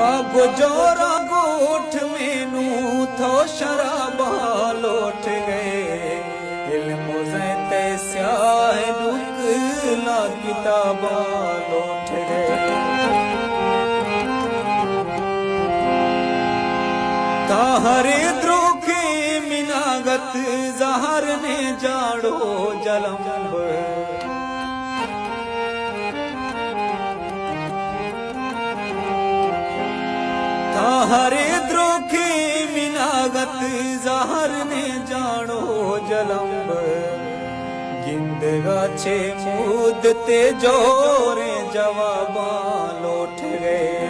गुजोरा गोठ मेनू थो शराबा लोट गए इल्म ज़ैते स्याह दुकला किताबा लोट गए ताहरे द्रोखे मिनागत जहर ने जाड़ो जलम्ब हरे द्रोखे मिनागत जहर ने जानो जलम्ब गिंदगा छे मुदते जोरे जवाबा लोट गए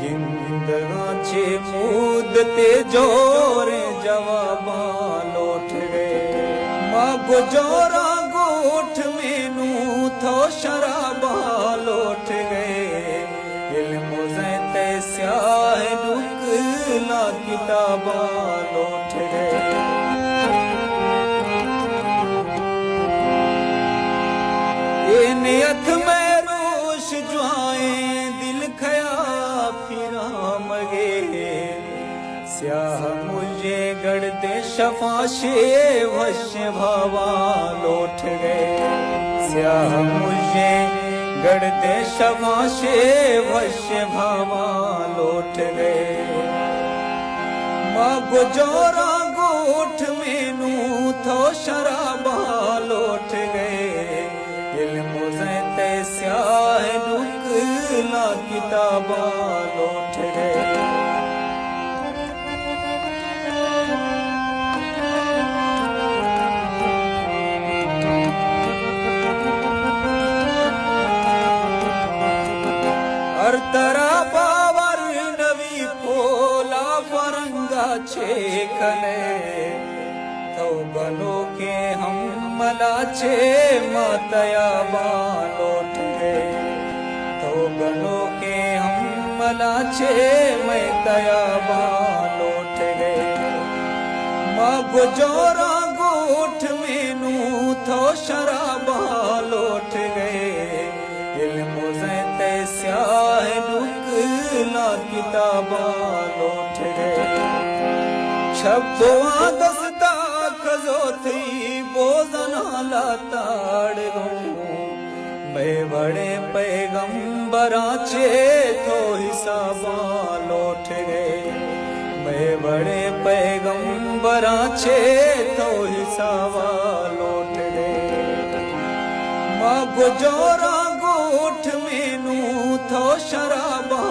गिंदगा छे मुदते जोरे जवाबा लोट गए माँ गुजोरा गोठ मेनू थो शराबा लोट गए इल्म ज़ैते स्याह दुकला किताबा लोट गए ये नियत में रोश जुआए दिल खया फिरा मगे स्याह मुझे गढ़ते शफाशे वश भावा लोट गए स्याह मुझे गढ़ते शफाशे वश भावा लोट गए माँ गुजोरा गोठ मेनू थो शराबा लोट गए इल्म ज़ैते स्याह दुकला किताबा लोट गए हर तरह बावर नवी पोला फरंगा छे कने तो बनो के हम मला छे मातया लोट गए तो बनो के हम मला छे मैं तया लोट गए माँ गुजोरा गोठ मेनू थो शराबा लोट गए इल्म ज़ैते स्याह दुकला किताबा लोट गए छब्बुआ दस्ता खजो थी बोजना लाताड़ मैं बड़े पैगंबरा छे तो हिसाबा लोट गए मैं बड़े पैगंबरा छे तो हिसाबा लोट गए माँ गुजोरा गोठ मेनू थो शराबा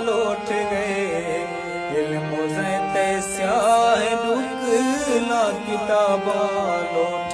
लोट गए इल्म ज़ैते स्याह दुकला किताबा लोट